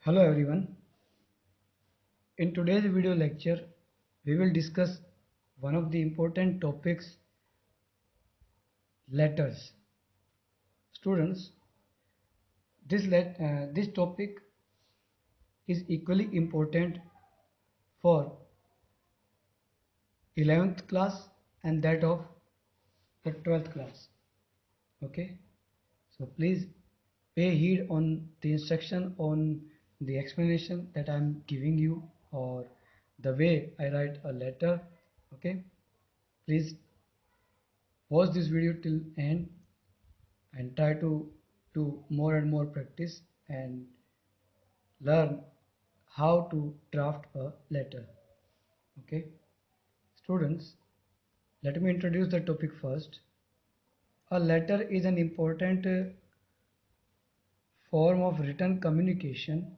Hello everyone. In today's video lecture, we will discuss one of the important topics, letters. Students, this topic is equally important for 11th class and that of the 12th class. Okay, so please pay heed on the instruction on the explanation that I am giving you or the way I write a letter. Okay, please watch this video till end and try to do more and more practice and learn how to draft a letter. Okay, students, let me introduce the topic first. A letter is an important form of written communication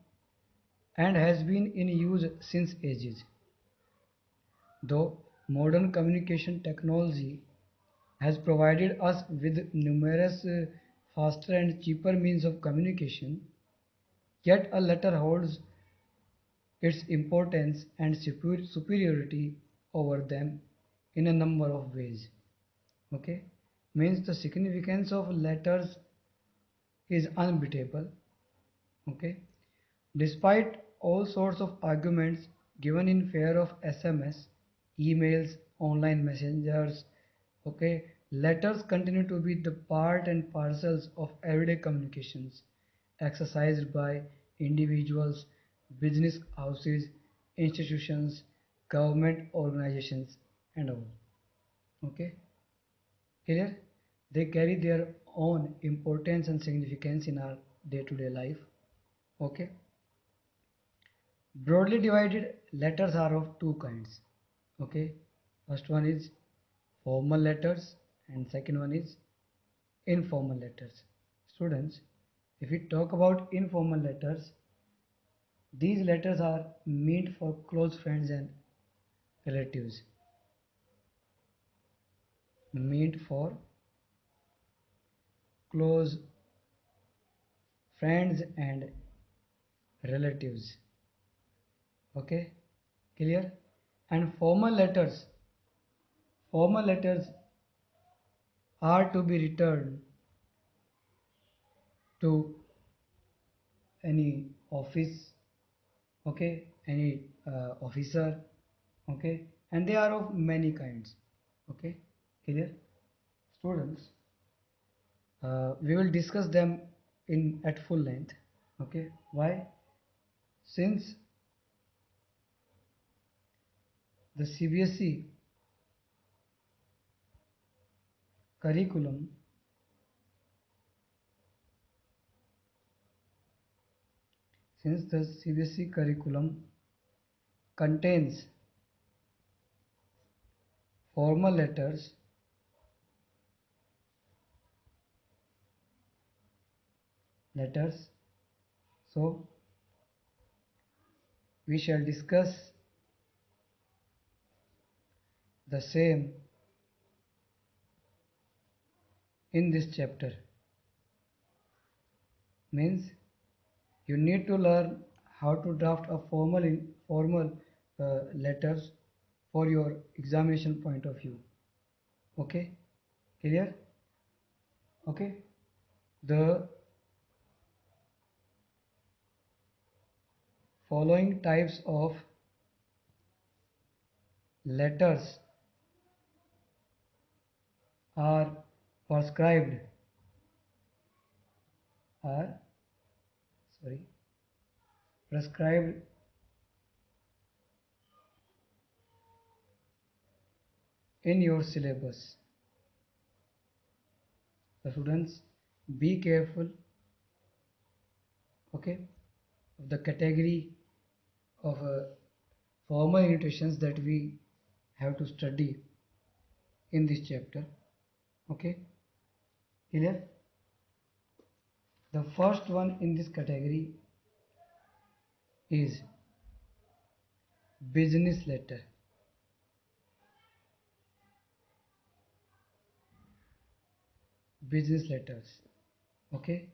and has been in use since ages. Though modern communication technology has provided us with numerous faster and cheaper means of communication, yet a letter holds its importance and superiority over them in a number of ways. Okay, means the significance of letters is unbeatable. Okay, despite all sorts of arguments given in favor of SMS, emails, online messengers, okay, letters continue to be the part and parcels of everyday communications exercised by individuals, business houses, institutions, government organizations, and all. Okay, clear? They carry their own importance and significance in our day-to-day life. Okay. Broadly divided, letters are of two kinds. Okay, first one is formal letters and second one is informal letters. Students, if we talk about informal letters, these letters are meant for close friends and relatives. Meant for close friends and relatives. Okay, clear? And formal letters are to be returned to any office, okay, any officer, okay, and they are of many kinds. Okay, clear? Students, we will discuss them in at full length. Okay, why? Since the CBSE curriculum since the CBSE curriculum contains formal letters, so we shall discuss the same in this chapter. Means you need to learn how to draft a formal letters for your examination point of view. Okay, clear? Okay, the following types of letters are prescribed are sorry prescribed in your syllabus. The students, be careful, okay, of the category of formal annotations that we have to study in this chapter. Okay, clear? The first one in this category is business letter. Business letters. Okay,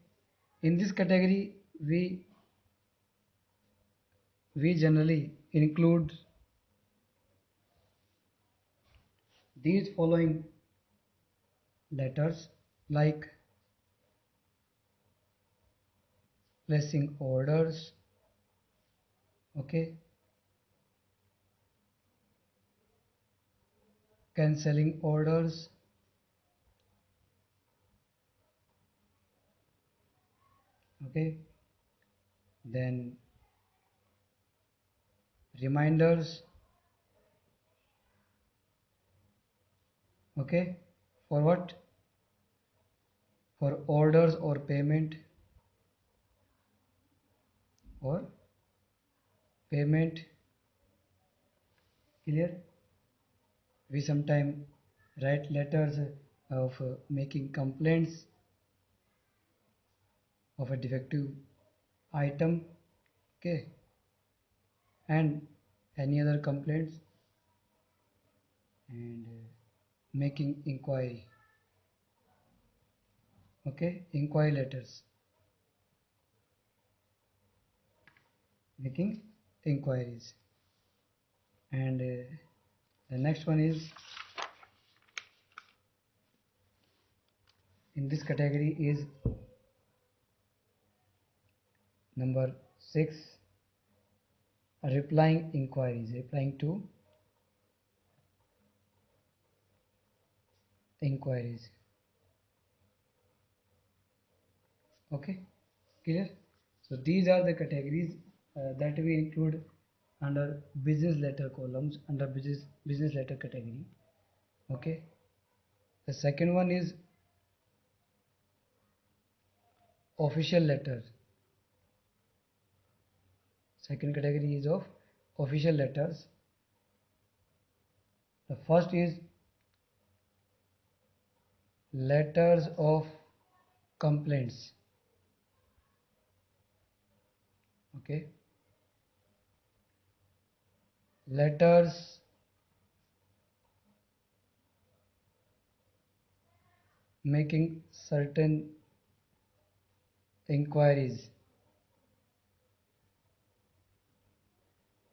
in this category we we generally include these following letters like placing orders, okay, cancelling orders, okay, then reminders, okay, for what? For orders or payment, or payment, clear? We sometimes write letters of making complaints of a defective item, okay, and any other complaints, and making inquiry, okay, inquiry letters, making inquiries. And the next one is, in this category, is number 6, replying inquiries, replying to inquiries, okay, clear? So these are the categories that we include under business letter columns, under business letter category, okay. The second one is official letters. Second category is of official letters. The first is letters of complaints, okay, letters making certain inquiries,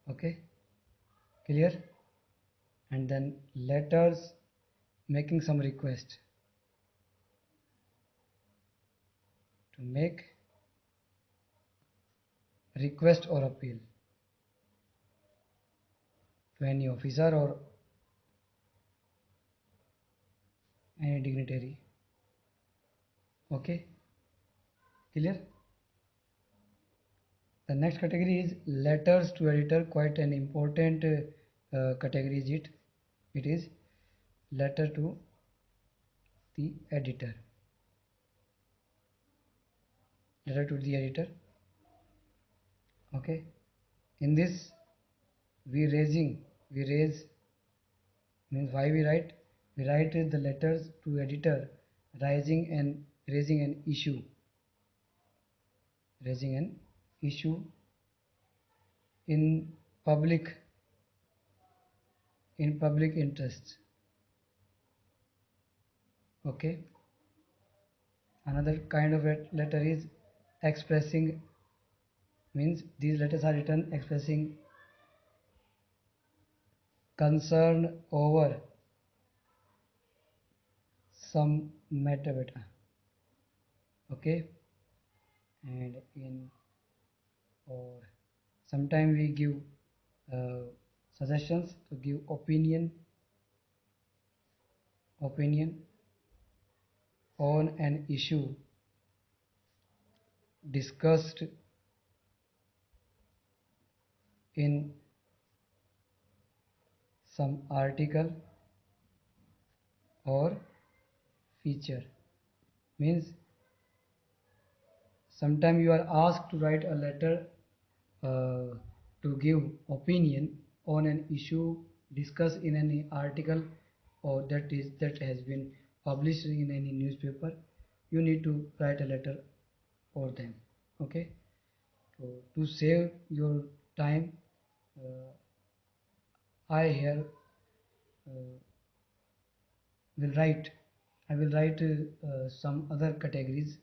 okay, clear? And then letters making some request, to make request or appeal to any officer or any dignitary, okay, clear? The next category is letters to editor, quite an important category is it. It is letter to the editor, letter to the editor, okay. In this we raise, means why we write the letters to editor, raising an issue, raising an issue in public, in public interest, okay. Another kind of letter is expressing, means these letters are written expressing concern over some matter beta, okay. And in, or sometimes we give uh, suggestions to give opinion on an issue discussed in some article or feature, means sometimes you are asked to write a letter uh, to give opinion on an issue discussed in any article, or that has been published in any newspaper. You need to write a letter for them, okay. So to save your time, uh, I here uh, will write I will write some other categories,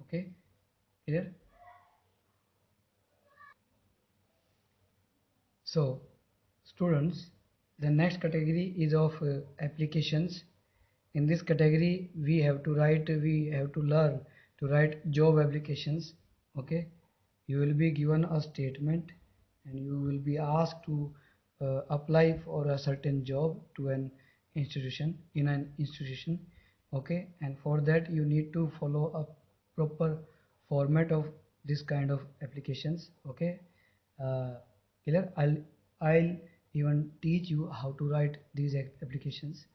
okay, here. So students, the next category is of applications. In this category we have to learn to write job applications. Okay, you will be given a statement and you will be asked to apply for a certain job to an institution, in an institution. Okay, and for that you need to follow a proper format of this kind of applications. Okay, uh, clear? I'll even teach you how to write these applications.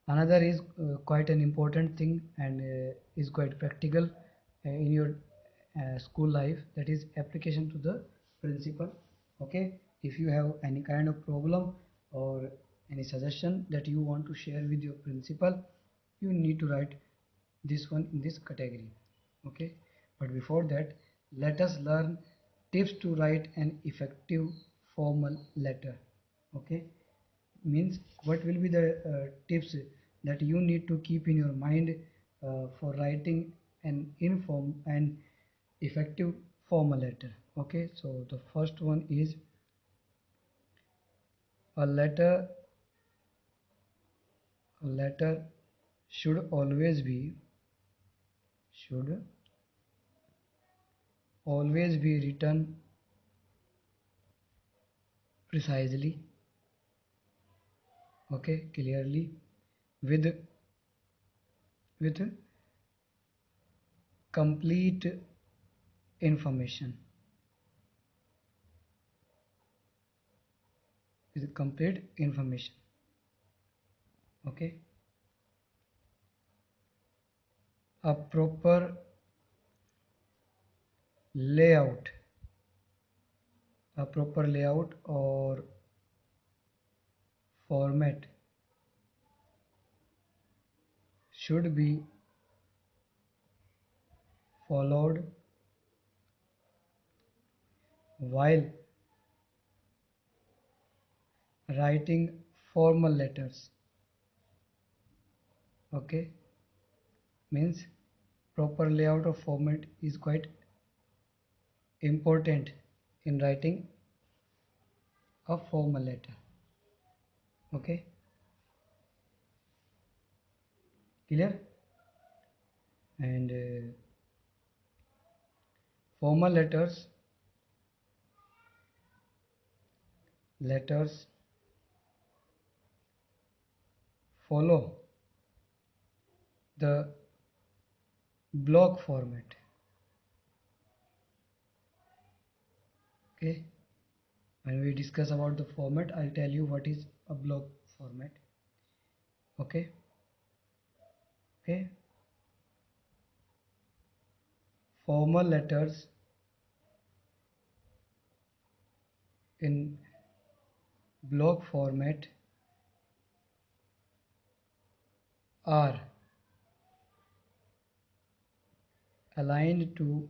Another is quite an important thing and is quite practical in your school life, that is application to the principal. Okay, if you have any kind of problem or any suggestion that you want to share with your principal, you need to write this one in this category. Okay, but before that, let us learn tips to write an effective formal letter. Okay, means what will be the tips that you need to keep in your mind for writing an inform and effective formal letter. Okay, so the first one is a letter should should always be written precisely. Okay, clearly, with with complete information, with complete information. Okay, a proper layout, a proper layout or format should be followed while writing formal letters. Okay, means proper layout of format is quite important in writing a formal letter. Okay, clear? And formal letters follow the block format. Okay, when we discuss about the format, I'll tell you what is a block format. Okay, okay, formal letters in block format are aligned to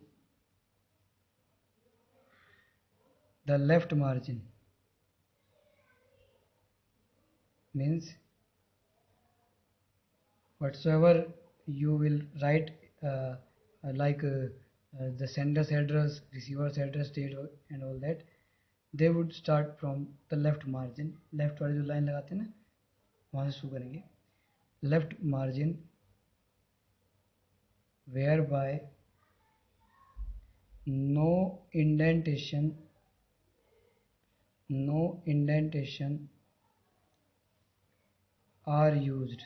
the left margin. Means whatsoever you will write, like the sender's address, receiver's address, date and all that, they would start from the left margin. Left वाली जो line लगाते हैं ना, वहाँ से शुरू करेंगे. Left margin, whereby no indentation are used.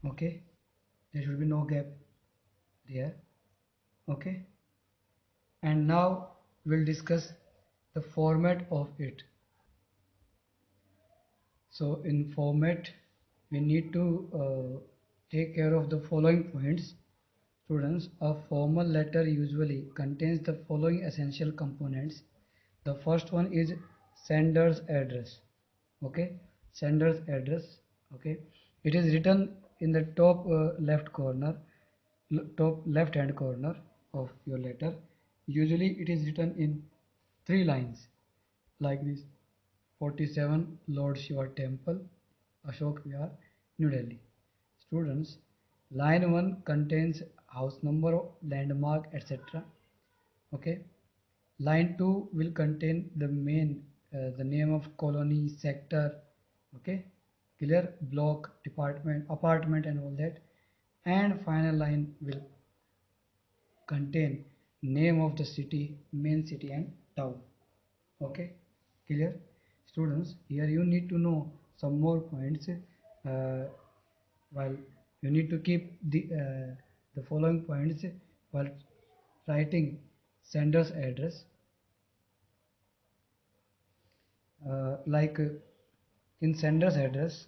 Okay, there should be no gap there. Okay, and now we'll discuss the format of it. So in format, we need to take care of the following points. Students, a formal letter usually contains the following essential components. The first one is sender's address. Okay, sender's address. Okay, it is written in the top left corner, top left hand corner of your letter. Usually it is written in 3 lines like this: 47 Lord Shiva Temple, Ashok Vihar, New Delhi. Students, line 1 contains house number, landmark, etc. Okay, Line 2 will contain the name of colony, sector, okay, clear, block, department, apartment, and all that. And final line will contain name of the city, main city, and town. Okay, clear, students. Here you need to know some more points. While you need to keep the following points while writing sender's address. Like in sender's address,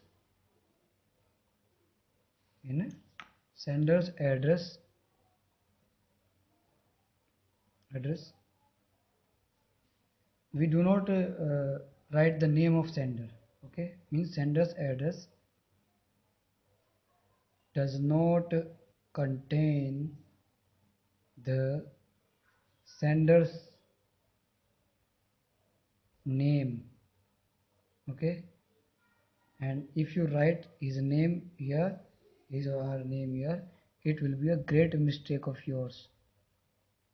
in sender's address, we do not write the name of sender. Okay, means sender's address does not contain the sender's name. Okay, and if you write his name here, his or her name here, it will be a great mistake of yours.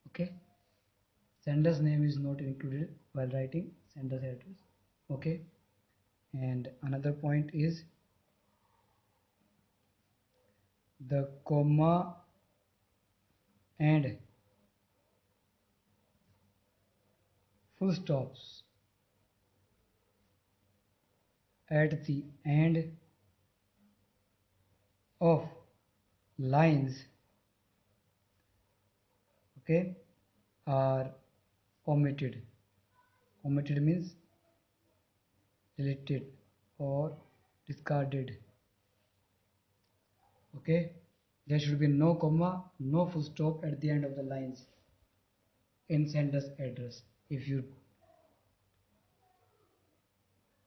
Okay, sender's name is not included while writing sender's address. Okay, and another point is the comma and full stops at the end of lines, okay, are omitted. Omitted means deleted or discarded. Okay, there should be no comma, no full stop at the end of the lines in sender's address. If you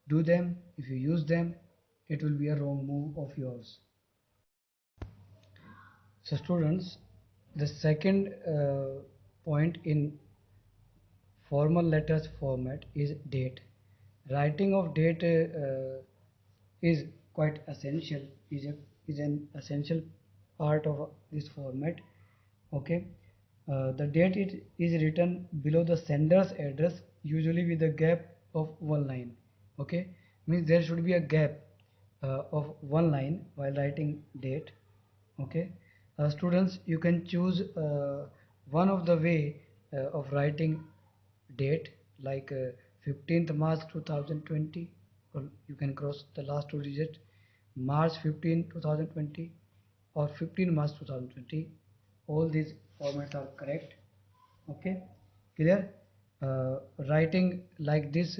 do them, if you use them, it will be a wrong move of yours. So students, the second point in formal letters format is date. Writing of date is quite essential, is an essential part of this format. Okay, the date is written below the sender's address, usually with a gap of one line. Okay, means there should be a gap of one line while writing date. Okay, students, you can choose one of the way of writing date, like 15th March 2020, or you can cross the last two digits, March 15 2020 or 15 March 2020. All these formats are correct. Okay, clear. Writing like this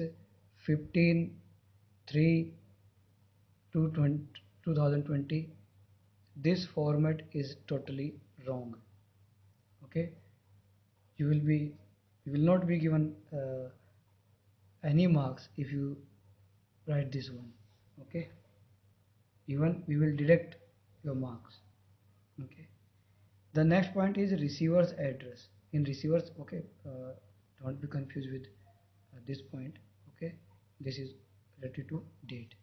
15 3 to 2020, this format is totally wrong. Okay, you will be you will not be given any marks if you write this one. Okay, even we will deduct your marks. Okay, the next point is receiver's address. In receivers, okay, don't be confused with this point. Okay, this is related to date,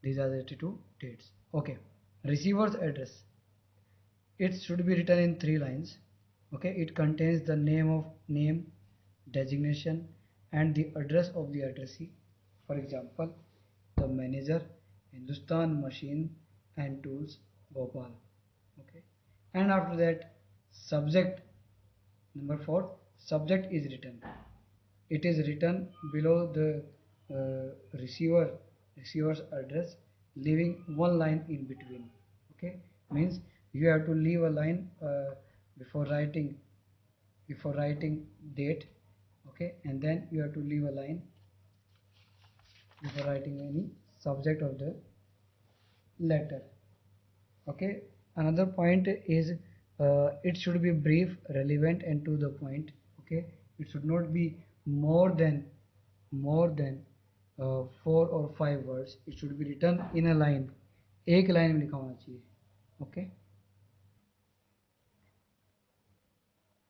these are related to dates. Okay, receiver's address, it should be written in three lines. Okay, it contains the name, designation, and the address of the addressee. For example, the manager, Hindustan Machine and Tools, Bhopal. Okay, and after that, subject, number 4, subject is written. It is written below the receiver's address, leaving one line in between. Okay, means you have to leave a line before writing date. Okay, and then you have to leave a line before writing any subject of the letter. Okay, another point is it should be brief, relevant, and to the point. Okay, it should not be more than 4 or 5 words. It should be written in a line, एक line में लिखा होना चाहिए. Okay,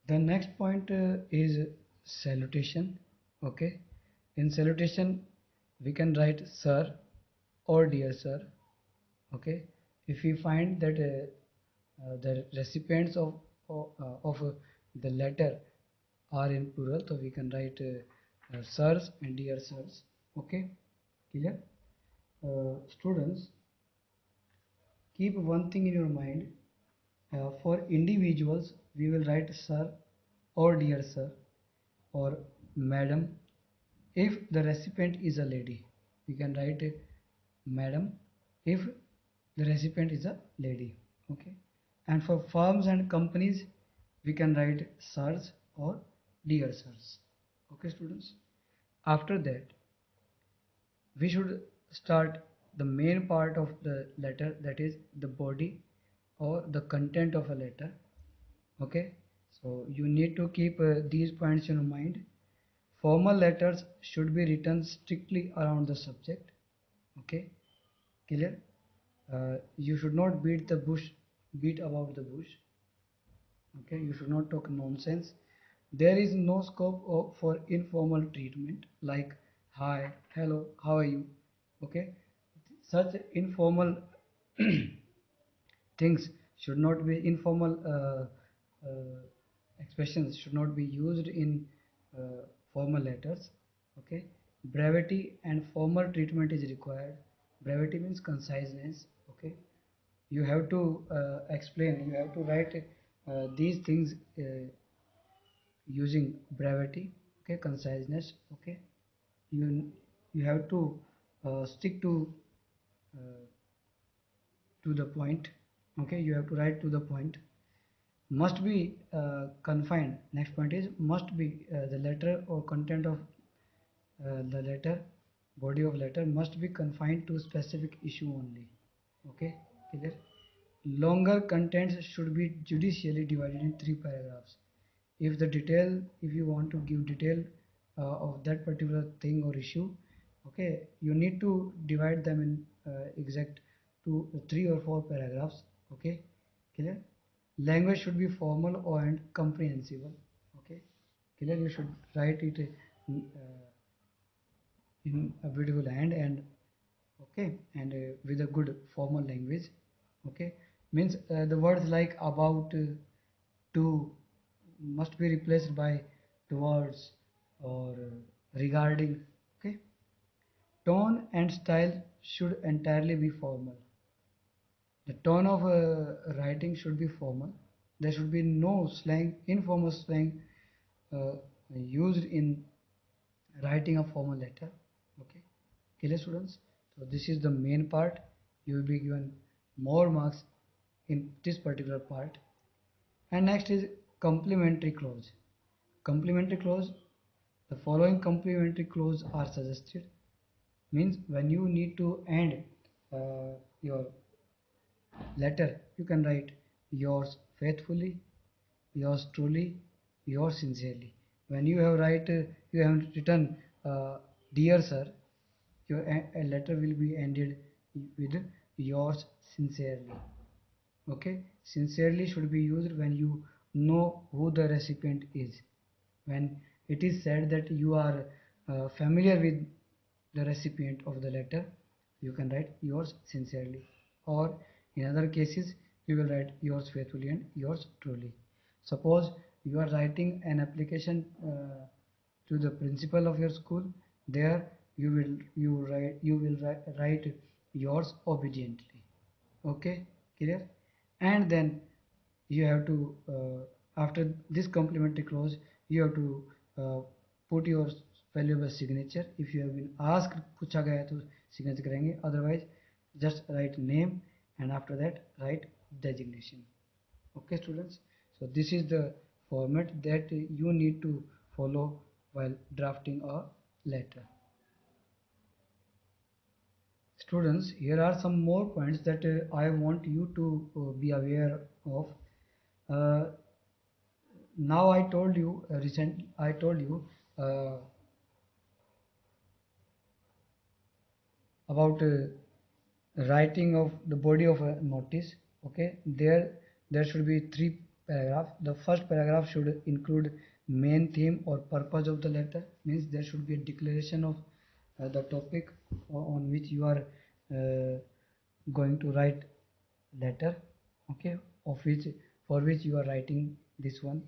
the next point is salutation. Okay, in salutation we can write sir or dear sir. Okay, if we find that the recipients of the letter are in plural, so we can write sirs and dear sirs. Okay, clear? Students, keep one thing in your mind. For individuals, we will write sir or dear sir or madam. If the recipient is a lady, we can write madam if the recipient is a lady. Okay, and for firms and companies, we can write sirs or dear sirs. Okay, students. After that, we should start the main part of the letter, that is the body or the content of a letter. Okay, so you need to keep these points in mind. Formal letters should be written strictly around the subject. Okay, clear? You should not beat about the bush. Okay, you should not talk nonsense. There is no scope for informal treatment like hi, hello, how are you. Okay, such informal things should not be informal expressions should not be used in formal letters. Okay, brevity and formal treatment is required. Brevity means conciseness. Okay, you have to explain, you have to write these things using brevity. Okay, conciseness. Okay, you you have to stick uh, to the point. Okay, you have to write to the point. Must be confined. Next point is must be the letter or content of the letter, body of letter must be confined to specific issue only. Okay, clear? Longer contents should be judicially divided in 3 paragraphs. If you want to give detail of that particular thing or issue, okay, you need to divide them in exact 2 3 or 4 paragraphs. Okay, clear? Language should be formal and comprehensible. Okay, clear? You should write it in a beautiful hand and okay, and with a good formal language. Okay, means the words like about, to must be replaced by towards or regarding. Okay, tone and style should entirely be formal. The tone of writing should be formal. There should be no slang, informal slang uh, used in writing a formal letter. Okay, clear, students? So this is the main part. You will be given more marks in this particular part. And next is complementary clause. Complementary clause, the following complementary clause are suggested. Means when you need to end your letter, you can write yours faithfully, yours truly, yours sincerely. When you have written dear sir, your a letter will be ended with yours sincerely. Okay, sincerely should be used when you know who the recipient is. When it is said that you are familiar with the recipient of the letter, you can write yours sincerely. Or in other cases, you will write yours faithfully and yours truly. Suppose you are writing an application to the principal of your school. There you will write yours obediently. Okay, clear? And then you have to after this complementary clause, you have to put your valuable signature. If you have been asked, पूछा गया है तो signature करेंगे. Otherwise, just write name and after that write designation. Okay, students. So this is the format that you need to follow while drafting a letter. Students, here are some more points that I want you to be aware of. Uh, now I told you uh, about writing of the body of a notice. Okay, there should be 3 paragraphs. The first paragraph should include main theme or purpose of the letter. Means there should be a declaration of the topic on which you are going to write letter. Okay, of which for which you are writing this one.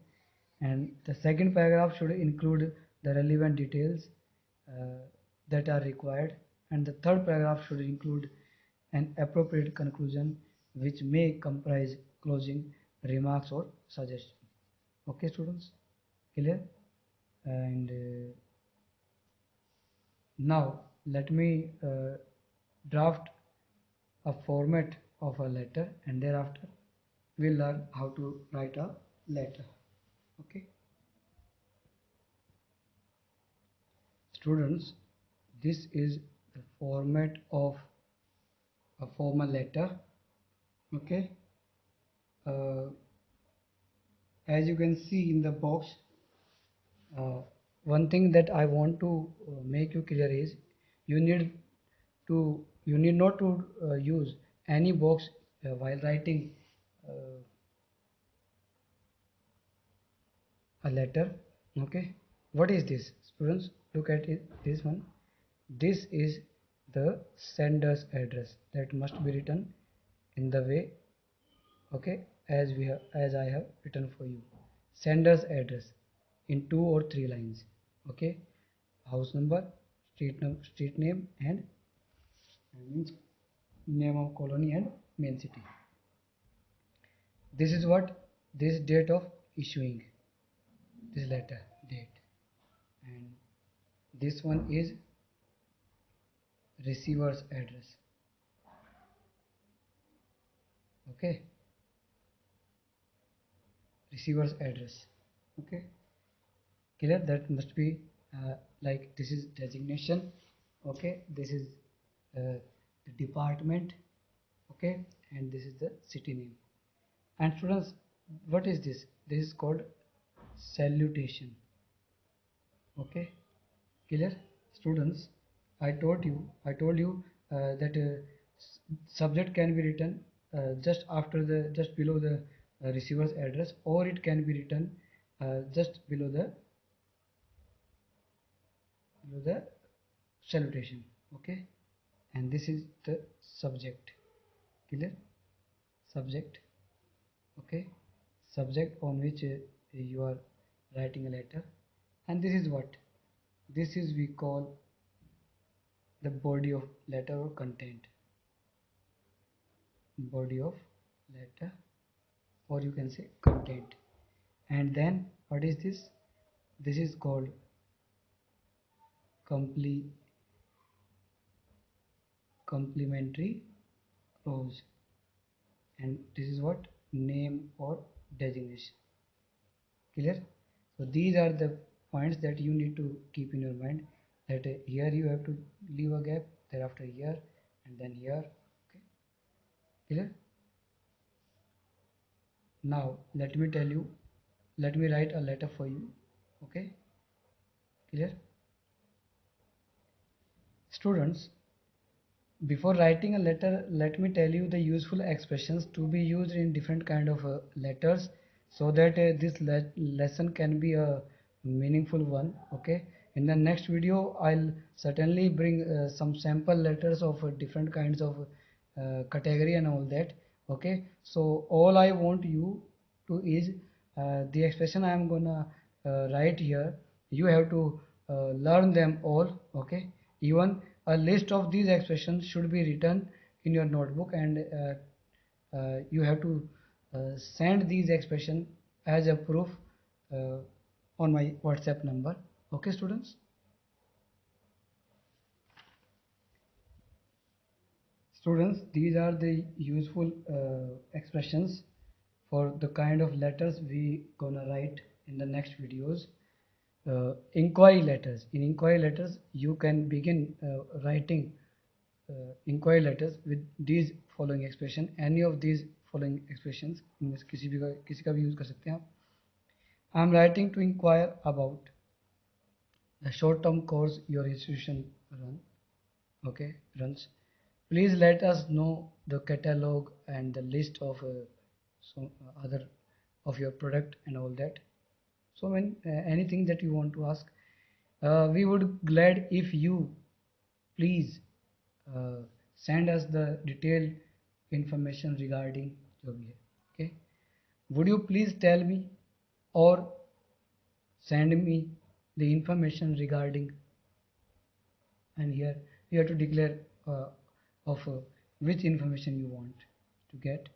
and the second paragraph should include the relevant details that are required, and the third paragraph should include an appropriate conclusion which may comprise closing remarks or suggestions. Okay students, clear? And now let me draft a format of a letter, and thereafter we'll learn how to write a letter. Okay students, this is the format of a formal letter. Okay, uh, as you can see in the box, one thing that I want to make you clear is you need you need not to use any box while writing uh, a letter. Okay, what is this students? Look at it, this one. This is the sender's address that must be written in the way, okay, as I have written for you. Sender's address in 2 or 3 lines. Okay, house number, street name, and means name of colony and main city. This is what this date of issuing this letter date, and this one is receiver's address. Okay, receiver's address. Okay, clear? That must be like this is designation. Okay, this is the department. Okay, and this is the city name. And students, what is this? This is called salutation. Okay, clear? Students, I told you that subject can be written just below the receiver's address, or it can be written just below the salutation. Okay, and this is the subject. Clear? Subject. Okay, subject on which you are writing a letter, and this is what this is we call the body of letter or content. Body of letter, or you can say content. And then what is this? This is called complementary clause, and this is what name or designation. Clear? So these are the points that you need to keep in your mind, that here you have to leave a gap, thereafter here, and then here. Okay, clear? Now let me tell you, let me write a letter for you. Okay, clear? Students, before writing a letter, let me tell you the useful expressions to be used in different kind of letters, so that this lesson can be a meaningful one. Okay, in the next video I'll certainly bring some sample letters of different kinds of category and all that. Okay, so all I want you to is the expression I am gonna write here, you have to learn them all. Okay, even a list of these expressions should be written in your notebook, and you have to send these expressions as a proof uh, on my WhatsApp number. Okay students, these are the useful expressions for the kind of letters we gonna write in the next videos. Inquiry letters. In inquiry letters, you can begin writing inquiry letters with these following expression. Any of these following expressions, इनमें से किसी का भी use कर सकते हैं आप. I am writing to inquire about the short-term course your institution runs. Please let us know the catalog and the list of some other of your product and all that. So when anything that you want to ask, we would glad if you please uh, send us the detailed information regarding जो भी है. Okay, would you please tell me, or send me the information regarding, and here you have to declare of which information you want to get.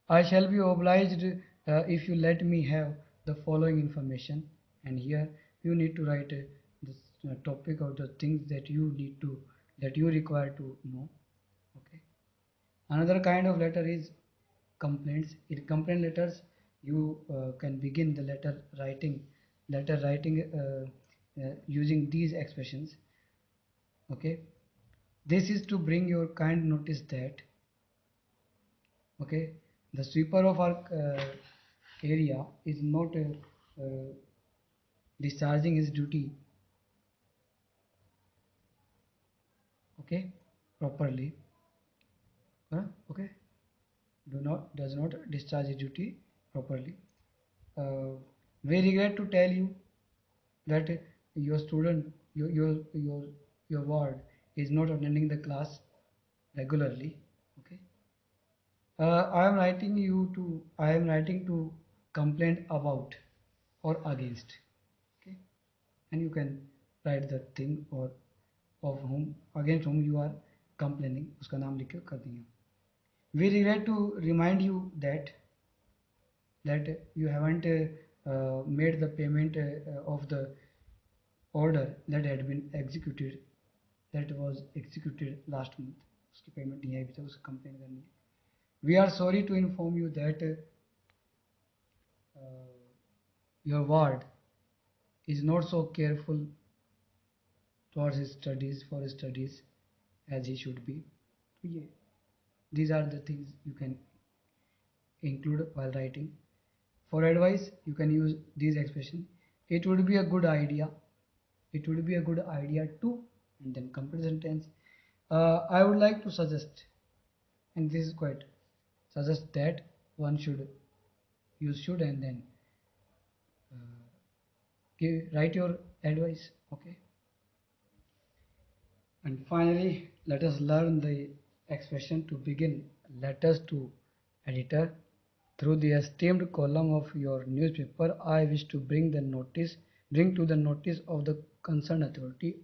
I shall be obliged if you let me have the following information, and here you need to write this topic of the things that you need to, that you require to know. Okay. Another kind of letter is complaints. In complaint letters, you can begin the letter writing using these expressions. Okay, this is to bring your kind notice that, okay, the sweeper of our area is not discharging his duty, okay, properly. Okay, does not discharge his duty properly. uh, we regret to tell you that your student, your ward is not attending the class regularly. Okay. I am writing to complain about or against. Okay. And you can write the thing or of whom, against whom you are complaining, उसका नाम लिख के कर दिया. We regret to remind you that you haven't made the payment of the order that had been executed, that was executed last month. उसकी payment नहीं आई अभी तक, उसको कंप्लेन करनी है. We are sorry to inform you that your ward is not so careful towards his studies, for his studies, as he should be. Yeah. These are the things you can include while writing. For advice, you can use these expressions. It would be a good idea. It would be a good idea to, and then complete sentence. I would like to suggest, and this is quite, suggest that one should use should, and then write your advice. Okay. And finally, let us learn the expression to begin letters to editor. Through the esteemed column of your newspaper, I wish to bring to the notice of the concerned authority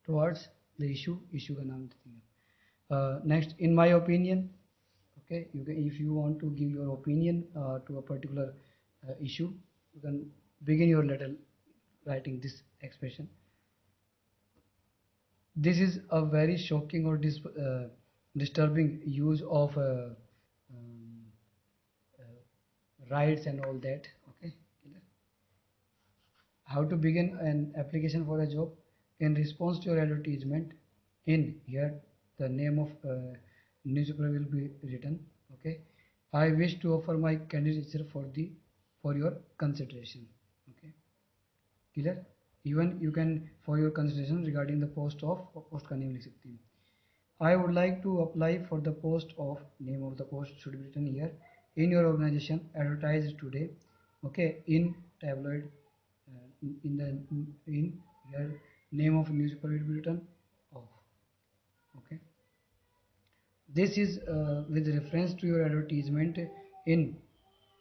towards the issue. Issue का नाम देते हैं. Next, in my opinion. Okay, if you want to give your opinion to a particular issue, you can begin your letter writing this expression. This is a very shocking or disturbing use of um, rights and all that. Okay. How to begin an application for a job? In response to your advertisement, in here the name of newspaper will be written. Okay. I wish to offer my candidature for your consideration. Okay. Clear? Even you can, for your consideration regarding the post of, post का name लिख सकते हैं. I would like to apply for the post of, name of the post should be written here, in your organization, advertised today. Okay, in tabloid, in here name of newspaper will be written off. Okay, this is with reference to your advertisement in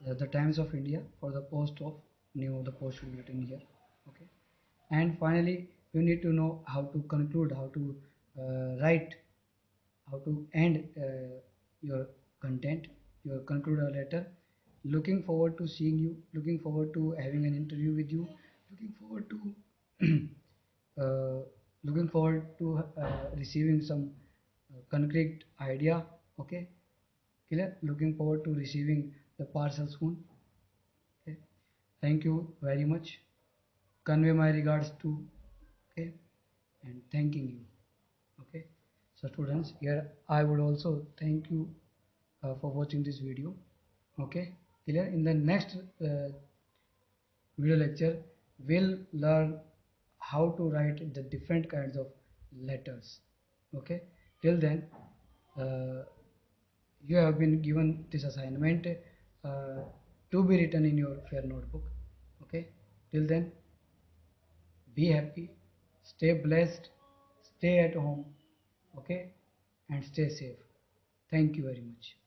the Times of India for the post of, name of the post will be written here. Okay. And finally, you need to know how to conclude, how to write, how to end your content, your conclude a letter. Looking forward to seeing you, looking forward to having an interview with you, looking forward to looking forward to receiving some concrete idea. Okay, clear? Looking forward to receiving the parcel soon. Okay, thank you very much. Convey my regards to, okay, and thanking you. Okay, so students, here I would also thank you for watching this video. Okay, clear? In the next video lecture, we'll learn how to write the different kinds of letters. Okay, till then you have been given this assignment to be written in your fair notebook. Okay, till then, be happy, stay blessed, stay at home. Okay, and stay safe. Thank you very much.